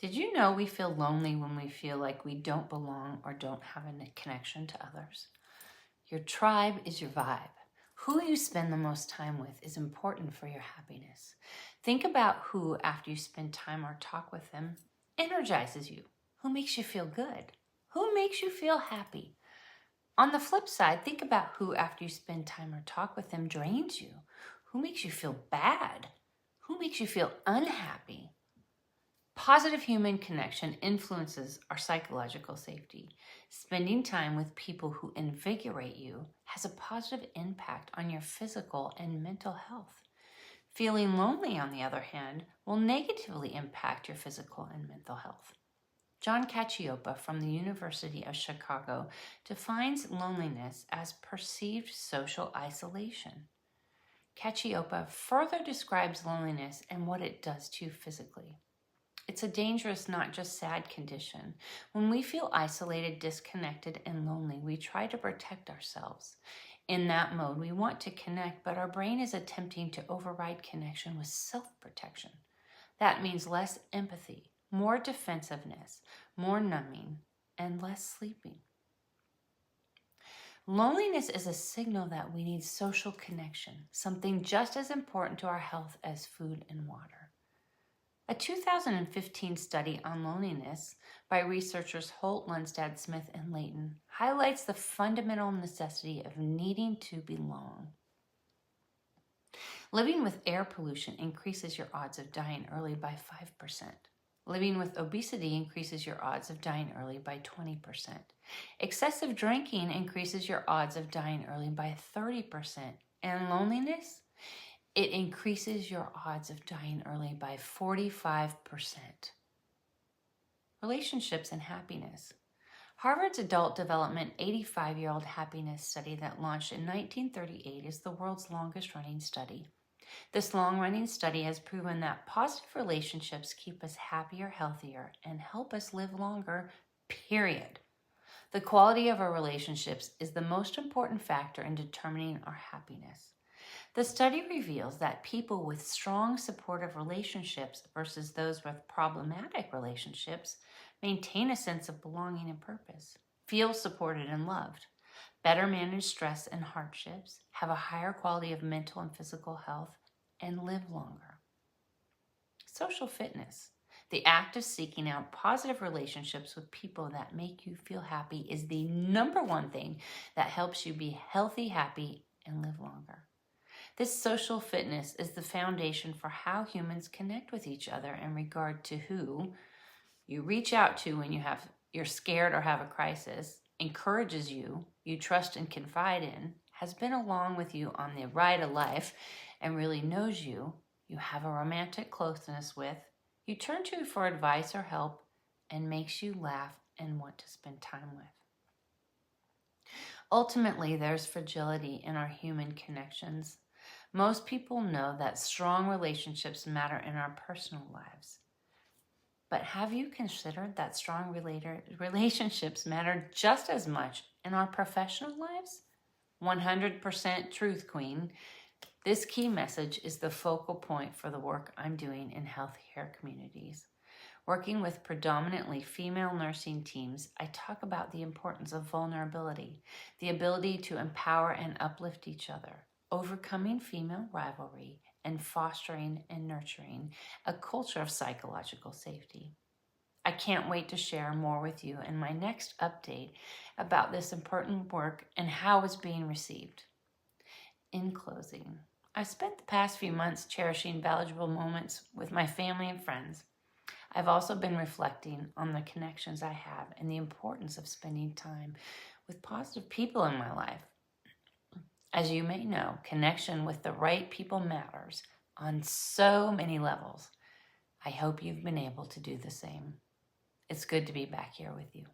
Did you know we feel lonely when we feel like we don't belong or don't have a connection to others? Your tribe is your vibe. Who you spend the most time with is important for your happiness. Think about who, after you spend time or talk with them, energizes you. Who makes you feel good? Who makes you feel happy? On the flip side, think about who, after you spend time or talk with them, drains you. Who makes you feel bad? Who makes you feel unhappy? Positive human connection influences our psychological safety. Spending time with people who invigorate you has a positive impact on your physical and mental health. Feeling lonely, on the other hand, will negatively impact your physical and mental health. John Cacioppa from the University of Chicago defines loneliness as perceived social isolation. Cacioppa further describes loneliness and what it does to you physically. It's a dangerous, not just sad condition. When we feel isolated, disconnected, and lonely, we try to protect ourselves. In that mode, we want to connect, but our brain is attempting to override connection with self-protection. That means less empathy, more defensiveness, more numbing, and less sleeping. Loneliness is a signal that we need social connection, something just as important to our health as food and water. A 2015 study on loneliness by researchers Holt, Lundstad, Smith, and Layton highlights the fundamental necessity of needing to belong. Living with air pollution increases your odds of dying early by 5%. Living with obesity increases your odds of dying early by 20%. Excessive drinking increases your odds of dying early by 30%. And loneliness? It increases your odds of dying early by 45%. Relationships and happiness. Harvard's Adult Development 85-year-old happiness study that launched in 1938 is the world's longest-running study. This long-running study has proven that positive relationships keep us happier, healthier, and help us live longer, period. The quality of our relationships is the most important factor in determining our happiness. The study reveals that people with strong supportive relationships versus those with problematic relationships maintain a sense of belonging and purpose, feel supported and loved, better manage stress and hardships, have a higher quality of mental and physical health, and live longer. Social fitness. The act of seeking out positive relationships with people that make you feel happy is the number one thing that helps you be healthy, happy, and live longer. This social fitness is the foundation for how humans connect with each other in regard to who you reach out to when you're scared or have a crisis, encourages you, you trust and confide in, has been along with you on the ride of life and really knows you, you have a romantic closeness with, you turn to for advice or help, and makes you laugh and want to spend time with. Ultimately, there's fragility in our human connections. Most people know that strong relationships matter in our personal lives. But have you considered that strong relationships matter just as much in our professional lives? 100% truth, Queen. This key message is the focal point for the work I'm doing in healthcare communities. Working with predominantly female nursing teams, I talk about the importance of vulnerability, the ability to empower and uplift each other, overcoming female rivalry, and fostering and nurturing a culture of psychological safety. I can't wait to share more with you in my next update about this important work and how it's being received. In closing, I've spent the past few months cherishing valuable moments with my family and friends. I've also been reflecting on the connections I have and the importance of spending time with positive people in my life. As you may know, connection with the right people matters on so many levels. I hope you've been able to do the same. It's good to be back here with you.